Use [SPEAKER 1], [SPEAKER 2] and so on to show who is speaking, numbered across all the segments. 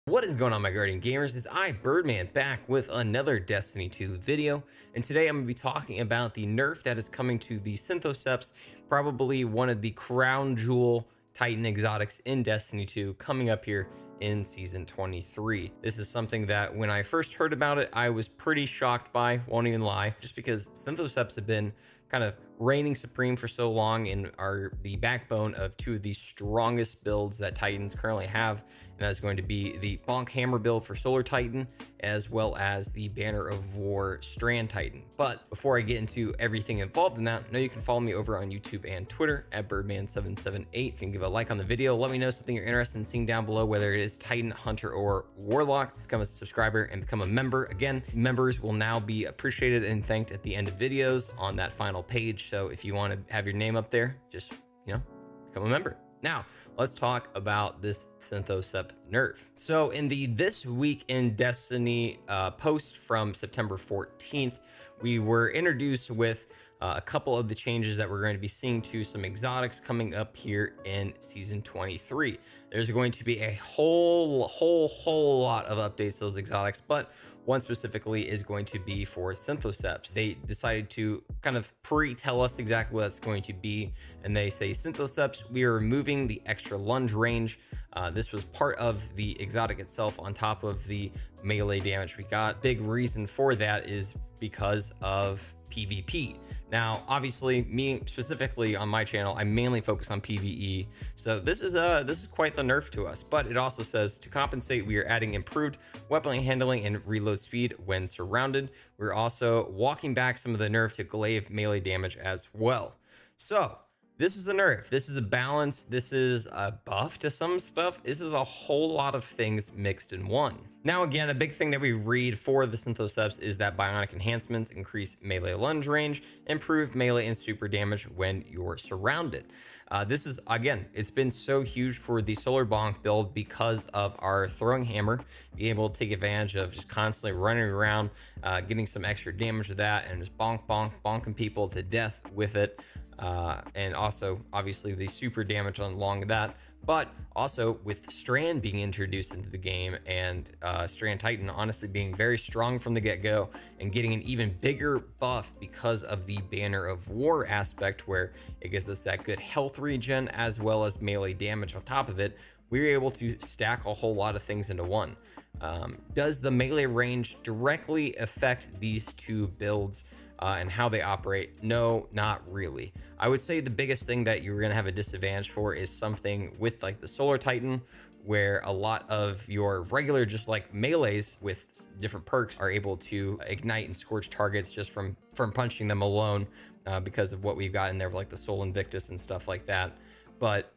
[SPEAKER 1] What is going on, my guardian gamers? It's I, Birdman, back with another Destiny 2 video, and today I'm going to be talking about the nerf that is coming to the Synthoceps, probably one of the crown jewel Titan exotics in Destiny 2, coming up here in Season 23. This is something that when I first heard about it, I was pretty shocked by, won't even lie, just because Synthoceps have been kind of reigning supreme for so long and are the backbone of two of the strongest builds that Titans currently have, and that's going to be the Bonk Hammer build for Solar Titan, as well as the Banner of War Strand Titan. But before I get into everything involved in that, I know you can follow me over on YouTube and Twitter at Birdman778. You can give a like on the video. Let me know something you're interested in seeing down below, whether it is Titan, Hunter, or Warlock. Become a subscriber and become a member. Again, members will now be appreciated and thanked at the end of videos on that final page. So if you want to have your name up there, just, become a member. Now, let's talk about this Synthoceps nerf. So in the This Week in Destiny post from September 14th, we were introduced with a couple of the changes that we're going to be seeing to some exotics coming up here in Season 23. There's going to be a whole lot of updates to those exotics, but one specifically is going to be for Synthoceps. They decided to kind of pre-tell us exactly what that's going to be, and they say, Synthoceps, we are removing the extra lunge range. This was part of the exotic itself on top of the melee damage we got. Big reason for that is because of PvP. Now, obviously, me specifically on my channel, I mainly focus on PvE, so this is quite the nerf to us. But it also says, to compensate, we are adding improved weapon handling and reload speed when surrounded. We're also walking back some of the nerf to glaive melee damage as well. So this is a nerf, this is a balance, this is a buff to some stuff. This is a whole lot of things mixed in one. Now, again, a big thing that we read for the Synthoceps is that Bionic Enhancements increase melee lunge range, improve melee and super damage when you're surrounded. This is, again, it's been so huge for the Solar Bonk build because of our throwing hammer, being able to take advantage of just constantly running around, getting some extra damage with that, and just bonking people to death with it. And also, obviously, the super damage along that, but also with Strand being introduced into the game and Strand Titan honestly being very strong from the get-go and getting an even bigger buff because of the Banner of War aspect, where it gives us that good health regen as well as melee damage on top of it. We were able to stack a whole lot of things into one. Does the melee range directly affect these two builds and how they operate? No, not really. I would say the biggest thing that you're going to have a disadvantage for is something with like the Solar Titan, where a lot of your regular just like melees with different perks are able to ignite and scorch targets just from punching them alone, because of what we've got in there, like the Soul Invictus and stuff like that. But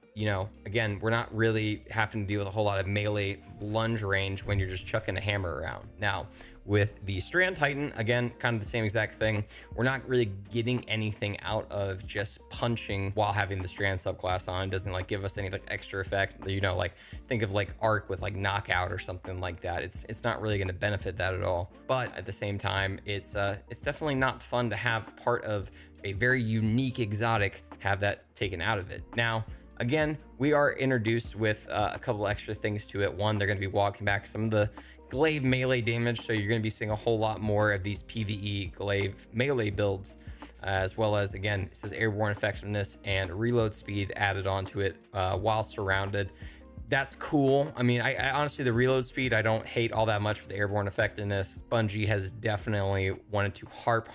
[SPEAKER 1] again, we're not really having to deal with a whole lot of melee lunge range when you're just chucking a hammer around. Now, with the Strand Titan, again, kind of the same exact thing. We're not really getting anything out of just punching while having the Strand subclass on. It doesn't like give us any like extra effect. Like think of like Arc with like knockout or something like that. It's not really going to benefit that at all. But at the same time, it's definitely not fun to have part of a very unique exotic have that taken out of it. Now, again, we are introduced with a couple extra things to it. One, they're going to be walking back some of the glaive melee damage, so you're going to be seeing a whole lot more of these PvE glaive melee builds, as well as, again, it says airborne effectiveness and reload speed added onto it while surrounded. That's cool. I mean, I honestly, the reload speed, I don't hate all that much with the airborne effectiveness. Bungie has definitely wanted to harp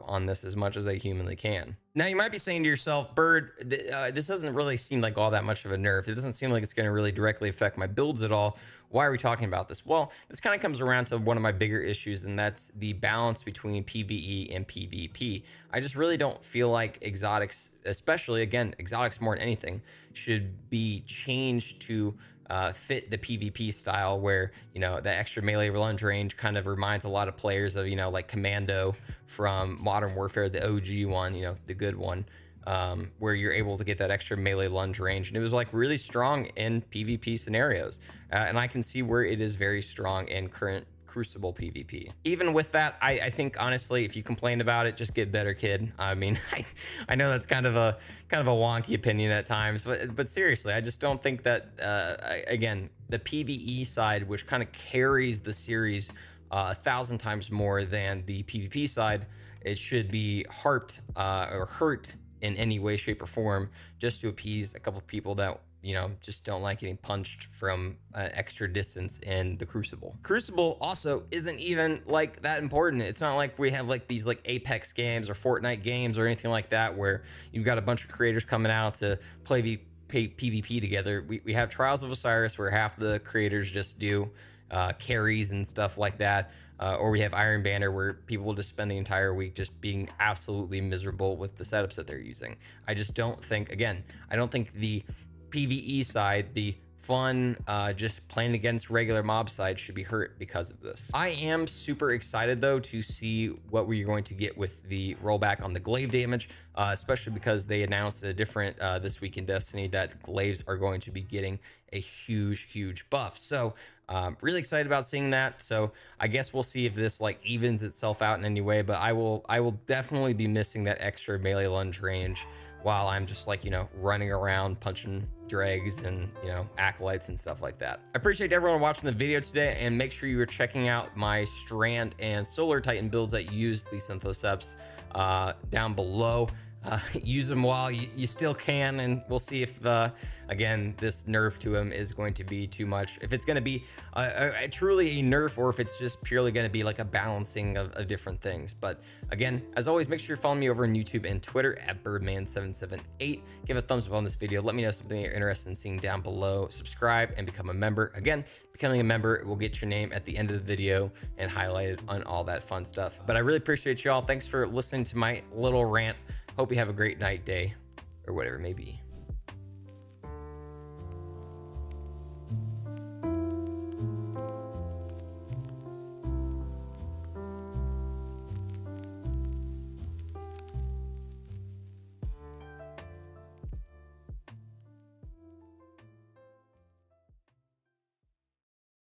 [SPEAKER 1] on this as much as they humanly can. Now, you might be saying to yourself, Bird, this doesn't really seem like all that much of a nerf. It doesn't seem like it's going to really directly affect my builds at all. Why are we talking about this? Well, this kind of comes around to one of my bigger issues, and that's the balance between PvE and PvP. I just really don't feel like exotics, especially, again, exotics more than anything, should be changed to fit the PvP style, where the extra melee lunge range kind of reminds a lot of players of like Commando from Modern Warfare, the OG one, the good one, where you're able to get that extra melee lunge range, and it was like really strong in PvP scenarios, and I can see where it is very strong in current Crucible PvP. Even with that, I think honestly, if you complain about it, just get better, kid. I mean, I know that's kind of a wonky opinion at times, but seriously, I just don't think that again, the PVE side, which kind of carries the series 1,000 times more than the PvP side, it should be harped or hurt in any way, shape, or form, just to appease a couple of people that, you know, just don't like getting punched from an extra distance in the Crucible. Crucible also isn't even like that important. It's not like we have like these like Apex games or Fortnite games or anything like that where you've got a bunch of creators coming out to play PvP together. We have Trials of Osiris where half the creators just do carries and stuff like that. Or we have Iron Banner where people will just spend the entire week just being absolutely miserable with the setups that they're using. I just don't think, again, I don't think the PVE side, the fun, just playing against regular mob side, should be hurt because of this. I am super excited though to see what we're going to get with the rollback on the glaive damage, especially because they announced a different this week in Destiny that glaives are going to be getting a huge buff. So really excited about seeing that. So I guess we'll see if this like evens itself out in any way, but I will definitely be missing that extra melee lunge range while I'm just like, you know, running around punching dregs and, you know, acolytes and stuff like that. I appreciate everyone watching the video today, and make sure you are checking out my Strand and Solar Titan builds that use the Synthoceps down below. Use them while you still can, and we'll see if again this nerf to him is going to be too much, if it's going to be truly a nerf, or if it's just purely going to be like a balancing of different things. But again, as always, make sure you're following me over on YouTube and Twitter at Birdman778. Give a thumbs up on this video, let me know something you're interested in seeing down below, subscribe and become a member. Again, becoming a member will get your name at the end of the video and highlighted on all that fun stuff. But I really appreciate y'all. Thanks for listening to my little rant. Hope you have a great night, day, or whatever it may be.